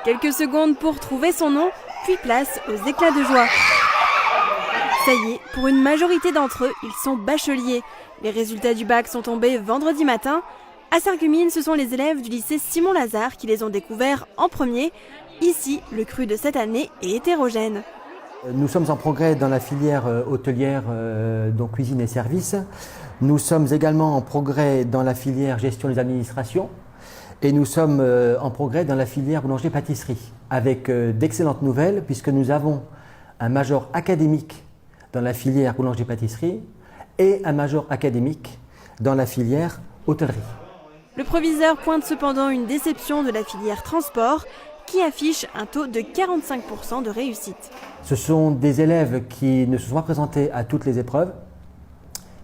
Quelques secondes pour trouver son nom, puis place aux éclats de joie. Ça y est, pour une majorité d'entre eux, ils sont bacheliers. Les résultats du bac sont tombés vendredi matin. À Sarreguemines, ce sont les élèves du lycée Simon-Lazare qui les ont découverts en premier. Ici, le cru de cette année est hétérogène. Nous sommes en progrès dans la filière hôtelière, donc cuisine et services. Nous sommes également en progrès dans la filière gestion des administrations. Et nous sommes en progrès dans la filière boulangerie-pâtisserie, avec d'excellentes nouvelles, puisque nous avons un major académique dans la filière boulangerie-pâtisserie et un major académique dans la filière hôtellerie. Le proviseur pointe cependant une déception de la filière transport, qui affiche un taux de 45% de réussite. Ce sont des élèves qui ne se sont pas présentés à toutes les épreuves,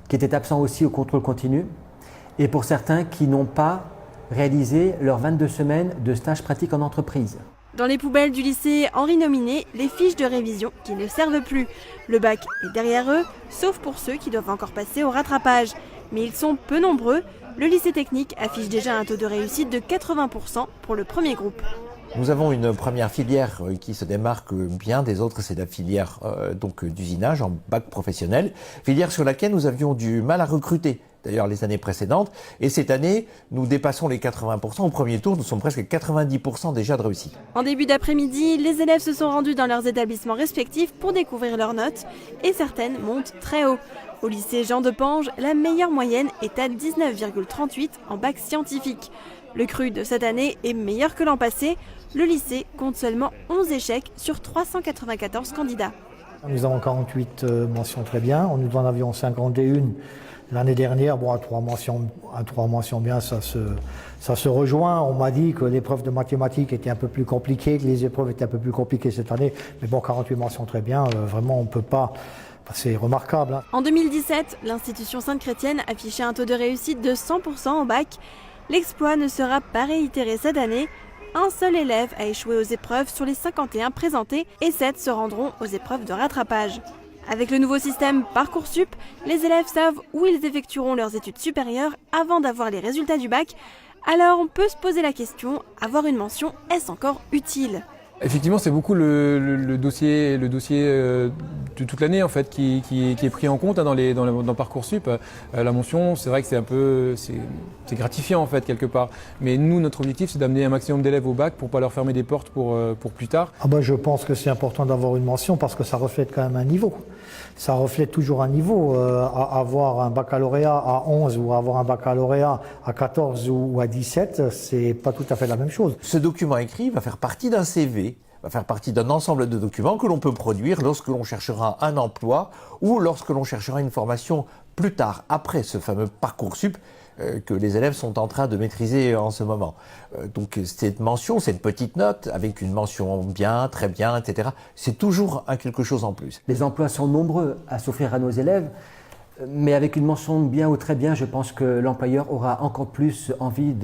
qui étaient absents aussi au contrôle continu, et pour certains qui n'ont pas réalisé leurs 22 semaines de stage pratique en entreprise. Dans les poubelles du lycée Henri Nominé, les fiches de révision qui ne servent plus. Le bac est derrière eux, sauf pour ceux qui doivent encore passer au rattrapage. Mais ils sont peu nombreux. Le lycée technique affiche déjà un taux de réussite de 80% pour le premier groupe. Nous avons une première filière qui se démarque bien des autres, c'est la filière d'usinage en bac professionnel, filière sur laquelle nous avions du mal à recruter. D'ailleurs les années précédentes, et cette année, nous dépassons les 80%. Au premier tour, nous sommes presque à 90% déjà de réussite. En début d'après-midi, les élèves se sont rendus dans leurs établissements respectifs pour découvrir leurs notes, et certaines montent très haut. Au lycée Jean de Pange, la meilleure moyenne est à 19,38 en bac scientifique. Le cru de cette année est meilleur que l'an passé. Le lycée compte seulement 11 échecs sur 394 candidats. Nous avons 48 mentions très bien, nous en avions 51 l'année dernière. Bon, à trois mentions bien, ça se rejoint. On m'a dit que l'épreuve de mathématiques était un peu plus compliquée, que les épreuves étaient un peu plus compliquées cette année. Mais bon, 48 mentions très bien, vraiment on ne peut pas... C'est remarquable. En 2017, l'institution Sainte-Chrétienne affichait un taux de réussite de 100% au bac. L'exploit ne sera pas réitéré cette année. Un seul élève a échoué aux épreuves sur les 51 présentées et 7 se rendront aux épreuves de rattrapage. Avec le nouveau système Parcoursup, les élèves savent où ils effectueront leurs études supérieures avant d'avoir les résultats du bac. Alors on peut se poser la question, avoir une mention, est-ce encore utile ? Effectivement, c'est beaucoup le dossier de toute l'année en fait qui est pris en compte dans Parcoursup. La mention, c'est vrai que c'est gratifiant en fait quelque part. Mais nous, notre objectif, c'est d'amener un maximum d'élèves au bac pour pas leur fermer des portes pour plus tard. Je pense que c'est important d'avoir une mention parce que ça reflète quand même un niveau. Ça reflète toujours un niveau. Avoir un baccalauréat à 11 ou avoir un baccalauréat à 14 ou à 17, c'est pas tout à fait la même chose. Ce document écrit va faire partie d'un CV, va faire partie d'un ensemble de documents que l'on peut produire lorsque l'on cherchera un emploi ou lorsque l'on cherchera une formation plus tard, après ce fameux Parcoursup que les élèves sont en train de maîtriser en ce moment. Donc cette mention, cette petite note, avec une mention bien, très bien, etc., c'est toujours quelque chose en plus. Les emplois sont nombreux à s'offrir à nos élèves, mais avec une mention bien ou très bien, je pense que l'employeur aura encore plus envie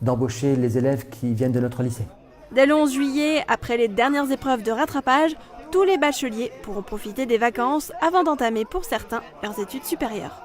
d'embaucher les élèves qui viennent de notre lycée. Dès le 11 juillet, après les dernières épreuves de rattrapage, tous les bacheliers pourront profiter des vacances avant d'entamer pour certains leurs études supérieures.